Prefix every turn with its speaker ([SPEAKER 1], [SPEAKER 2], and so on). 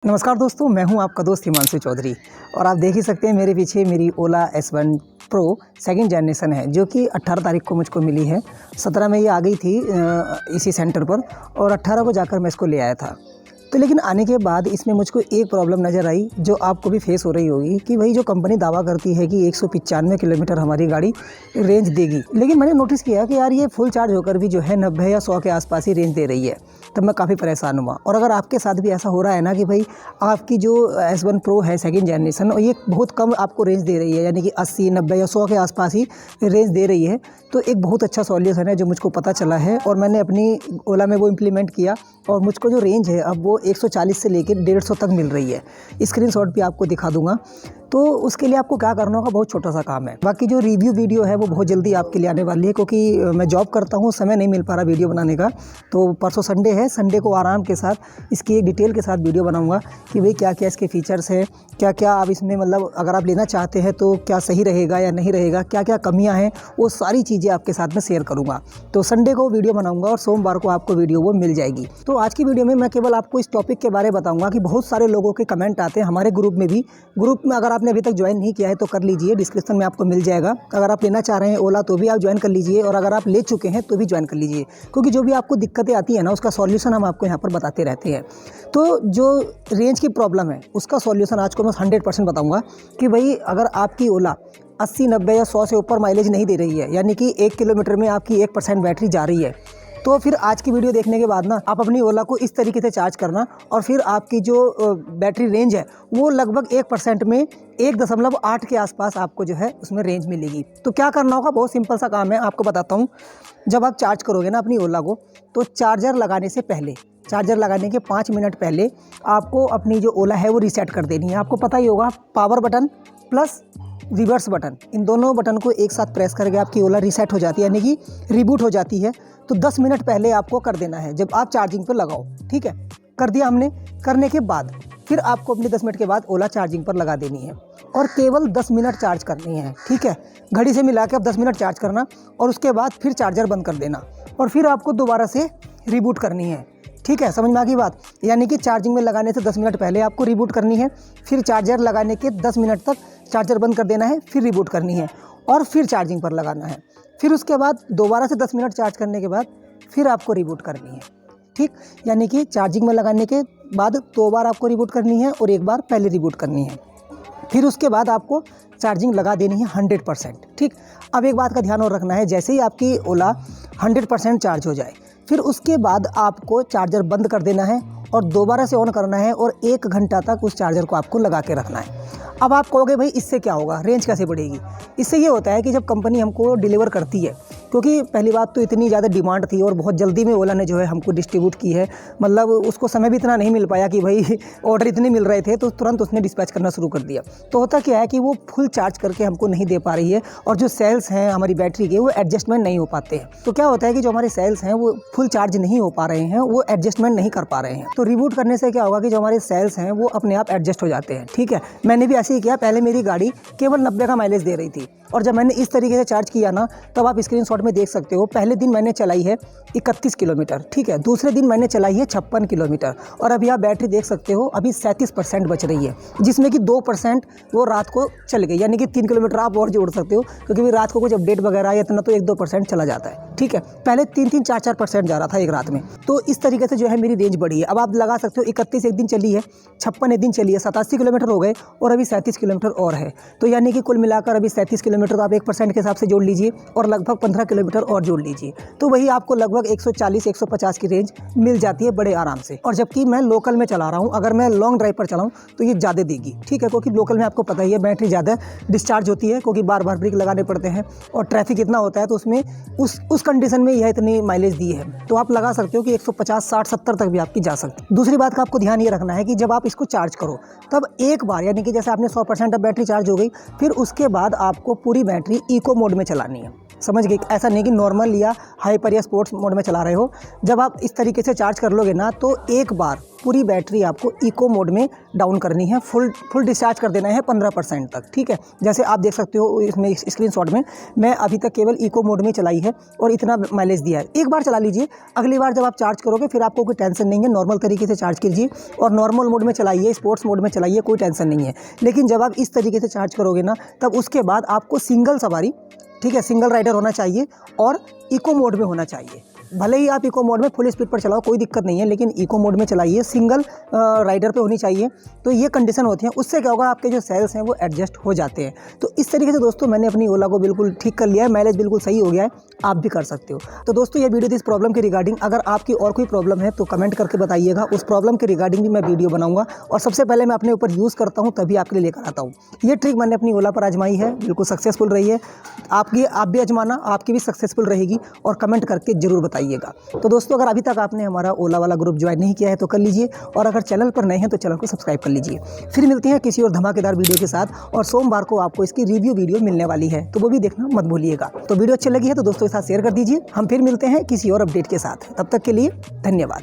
[SPEAKER 1] नमस्कार दोस्तों, मैं हूं आपका दोस्त हिमांशु चौधरी और आप देख ही सकते हैं मेरे पीछे मेरी ओला S1 प्रो सेकंड जनरेशन है जो कि 18 तारीख को मुझको मिली है। 17 में ये आ गई थी इसी सेंटर पर और 18 को जाकर मैं इसको ले आया था। तो लेकिन आने के बाद इसमें मुझको एक प्रॉब्लम नज़र आई जो आपको भी फेस हो रही होगी कि भाई जो कंपनी दावा करती है कि 195 किलोमीटर हमारी गाड़ी रेंज देगी, लेकिन मैंने नोटिस किया कि यार ये फुल चार्ज होकर भी जो है 90 या 100 के आसपास ही रेंज दे रही है। तब मैं काफ़ी परेशान हुआ। और अगर आपके साथ भी ऐसा हो रहा है ना कि भाई आपकी जो S1 प्रो है सेकंड जनरेशन और ये बहुत कम आपको रेंज दे रही है, यानी कि 80, 90 या 100 के आसपास ही रेंज दे रही है, तो एक बहुत अच्छा सॉल्यूशन है जो मुझको पता चला है और मैंने अपनी ओला में वो इम्प्लीमेंट किया और मुझको जो रेंज है अब वो 140 से लेकर 150 तक मिल रही है। स्क्रीनशॉट भी आपको दिखा दूंगा। तो उसके लिए आपको क्या करना होगा, बहुत छोटा सा काम है। बाकी जो रिव्यू वीडियो है वो बहुत जल्दी आपके लिए आने वाली है, क्योंकि मैं जॉब करता हूँ, समय नहीं मिल पा रहा वीडियो बनाने का। तो परसों संडे है, संडे को आराम के साथ इसकी एक डिटेल के साथ वीडियो बनाऊंगा कि भाई क्या क्या इसके फीचर्स हैं, क्या क्या आप इसमें मतलब अगर आप लेना चाहते हैं तो क्या सही रहेगा या नहीं रहेगा, क्या क्या कमियाँ हैं, वो सारी चीज़ें आपके साथ में शेयर करूँगा। तो संडे को वीडियो बनाऊँगा और सोमवार को आपको वीडियो वो मिल जाएगी। तो आज की वीडियो में मैं केवल आपको इस टॉपिक के बारे में बताऊँगा कि बहुत सारे लोगों के कमेंट आते हैं हमारे ग्रुप में भी। ग्रुप में अगर आपने अभी तक ज्वाइन नहीं किया है तो कर लीजिए, डिस्क्रिप्शन में आपको मिल जाएगा। अगर आप लेना चाह रहे हैं ओला तो भी आप ज्वाइन कर लीजिए और अगर आप ले चुके हैं तो भी ज्वाइन कर लीजिए, क्योंकि जो भी आपको दिक्कतें आती है ना उसका सॉल्यूशन हम आपको यहाँ पर बताते रहते हैं। तो जो रेंज की प्रॉब्लम है उसका सॉल्यूशन आज को मैं 100% बताऊँगा कि भाई अगर आपकी ओला 80, 90 या 100 से ऊपर माइलेज नहीं दे रही है, यानी कि 1 किलोमीटर में आपकी 1% बैटरी जा रही है, तो फिर आज की वीडियो देखने के बाद ना आप अपनी ओला को इस तरीके से चार्ज करना और फिर आपकी जो बैटरी रेंज है वो लगभग 1% में 1.8 के आसपास आपको जो है उसमें रेंज मिलेगी। तो क्या करना होगा, बहुत सिंपल सा काम है, आपको बताता हूँ। जब आप चार्ज करोगे ना अपनी ओला को, तो चार्जर लगाने से पहले, चार्जर लगाने के 5 मिनट पहले आपको अपनी जो ओला है वो रीसेट कर देनी है। आपको पता ही होगा, power button plus reverse button, इन दोनों बटन को एक साथ प्रेस करके आपकी ओला रीसेट हो जाती है, यानी कि रिबूट हो जाती है। तो 10 मिनट पहले आपको कर देना है जब आप चार्जिंग पर लगाओ, ठीक है। कर दिया हमने। करने के बाद फिर आपको अपने 10 मिनट के बाद ओला चार्जिंग पर लगा देनी है और केवल 10 मिनट चार्ज करनी है, ठीक है। घड़ी से मिला के आप 10 मिनट चार्ज करना और उसके बाद फिर चार्जर बंद कर देना और फिर आपको दोबारा से रिबूट करनी है, ठीक है। समझ में आ गई बात? यानी कि चार्जिंग में लगाने से 10 मिनट पहले आपको रिबूट करनी है, फिर चार्जर लगाने के 10 मिनट तक चार्जर बंद कर देना है, फिर रिबूट करनी है और फिर चार्जिंग पर लगाना है। फिर उसके बाद दोबारा से 10 मिनट चार्ज करने के बाद फिर आपको रिबूट करनी है, ठीक। यानी कि चार्जिंग में लगाने के बाद 2 बार आपको रिबूट करनी है और 1 बार पहले रिबूट करनी है। फिर उसके बाद आपको चार्जिंग लगा देनी है 100%, ठीक। अब एक बात का ध्यान और रखना है, जैसे ही आपकी ओला 100% चार्ज हो जाए फिर उसके बाद आपको चार्जर बंद कर देना है और दोबारा से ऑन करना है और 1 घंटा तक उस चार्जर को आपको लगा के रखना है। अब आप कहोगे भाई इससे क्या होगा, रेंज कैसे बढ़ेगी? इससे ये होता है कि जब कंपनी हमको डिलीवर करती है, क्योंकि पहली बात तो इतनी ज़्यादा डिमांड थी और बहुत जल्दी में ओला ने जो है हमको डिस्ट्रीब्यूट की है, मतलब उसको समय भी इतना नहीं मिल पाया कि भाई ऑर्डर इतने मिल रहे थे तो तुरंत उसने डिस्पैच करना शुरू कर दिया। तो होता क्या है कि वो फुल चार्ज करके हमको नहीं दे पा रही है और जो सेल्स हैं हमारी बैटरी के वो एडजस्टमेंट नहीं हो पाते हैं। तो क्या होता है कि जो हमारे सेल्स हैं वो फुल चार्ज नहीं हो पा रहे हैं, वो एडजस्टमेंट नहीं कर पा रहे हैं। तो रिबूट करने से क्या होगा कि जो हमारे सेल्स हैं वो अपने आप एडजस्ट हो जाते हैं, ठीक है। मैंने भी ऐसे ही किया, पहले मेरी गाड़ी केवल 90 का माइलेज दे रही थी और जब मैंने इस तरीके से चार्ज किया ना, तब आप स्क्रीनशॉट में देख सकते हो, पहले दिन मैंने चलाई है 31 किलोमीटर, ठीक है। दूसरे दिन मैंने चलाई है 56 किलोमीटर और अभी आप बैटरी देख सकते हो अभी 37% बच रही है, जिसमें कि 2% वो रात को चल गई, यानी कि 3 किलोमीटर आप और जोड़ सकते हो, क्योंकि रात को कुछ अपडेट वगैरह या इतना तो 1-2% चला जाता है, ठीक है। पहले 3-3, 4-4% जा रहा था एक रात में। तो इस तरीके से जो है मेरी रेंज बढ़ी है। अब आप लगा सकते हो 31 एक दिन चली है, 56 एक दिन चली है, 87 किलोमीटर हो गए और अभी 37 किलोमीटर और है। तो यानी कि कुल मिलाकर अभी 37 किलोमीटर तो आप 1% के हिसाब से जोड़ लीजिए और लगभग 15 किलोमीटर और जोड़ लीजिए, तो वही आपको लगभग 140-150 की रेंज मिल जाती है बड़े आराम से। और जबकि मैं लोकल में चला रहा हूँ, अगर मैं लॉन्ग ड्राइव पर चलाऊँ तो ये ज़्यादा देगी, ठीक है, क्योंकि लोकल में आपको पता ही है बैटरी ज़्यादा डिस्चार्ज होती है, क्योंकि बार बार ब्रेक लगाने पड़ते हैं और ट्रैफिक इतना होता है, तो उसमें उस कंडीशन में यह इतनी माइलेज दी है। तो आप लगा सकते हो कि 150, 60, 70 तक भी आपकी जा सकती है। दूसरी बात का आपको ध्यान ये रखना है कि जब आप इसको चार्ज करो तब एक बार, यानी कि जैसे आपने 100% अब बैटरी चार्ज हो गई, फिर उसके बाद आपको पूरी बैटरी इको मोड में चलानी है, समझ गए? ऐसा नहीं कि नॉर्मल या हाइपर या स्पोर्ट्स मोड में चला रहे हो। जब आप इस तरीके से चार्ज कर लोगे ना, तो एक बार पूरी बैटरी आपको इको मोड में डाउन करनी है, फुल डिस्चार्ज कर देना है 15% तक, ठीक है। जैसे आप देख सकते हो इसमें स्क्रीनशॉट में, मैं अभी तक केवल इको मोड में चलाई है और इतना माइलेज दिया है। एक बार चला लीजिए, अगली बार जब आप चार्ज करोगे फिर आपको कोई टेंशन नहीं है, नॉर्मल तरीके से चार्ज कीजिए और नॉर्मल मोड में चलाइए, स्पोर्ट्स मोड में चलाइए, कोई टेंशन नहीं है। लेकिन जब आप इस तरीके से चार्ज करोगे ना, तब उसके बाद आपको सिंगल सवारी, ठीक है, सिंगल राइडर होना चाहिए और इको मोड में होना चाहिए। भले ही आप इको मोड में फुल स्पीड पर चलाओ, कोई दिक्कत नहीं है, लेकिन इको मोड में चलाइए, सिंगल राइडर पे होनी चाहिए। तो ये कंडीशन होती है, उससे क्या होगा, आपके जो सेल्स हैं वो एडजस्ट हो जाते हैं। तो इस तरीके से दोस्तों मैंने अपनी ओला को बिल्कुल ठीक कर लिया है, माइलेज बिल्कुल सही हो गया है, आप भी कर सकते हो। तो दोस्तों ये वीडियो थी इस प्रॉब्लम के रिगार्डिंग। अगर आपकी और कोई प्रॉब्लम है तो कमेंट करके बताइएगा, उस प्रॉब्लम के रिगार्डिंग भी मैं वीडियो बनाऊंगा और सबसे पहले मैं अपने ऊपर यूज़ करता हूँ तभी आपके लिए लेकर आता हूँ। ये ट्रिक मैंने अपनी ओला पर आजमाई है, बिल्कुल सक्सेसफुल रही है। आप भी आजमाना, आपकी भी सक्सेसफुल रहेगी और कमेंट करके ज़रूर बताइएगा। तो दोस्तों अगर अभी तक आपने हमारा ओला वाला ग्रुप ज्वाइन नहीं किया है तो कर लीजिए, और अगर चैनल पर नए हैं तो चैनल को सब्सक्राइब कर लीजिए। फिर मिलते हैं किसी और धमाकेदार वीडियो के साथ, और सोमवार को आपको इसकी रिव्यू वीडियो मिलने वाली है, तो वो भी देखना मत भूलिएगा। तो वीडियो अच्छी लगी है तो दोस्तों के साथ शेयर कर दीजिए। हम फिर मिलते हैं किसी और अपडेट के साथ, तब तक के लिए धन्यवाद।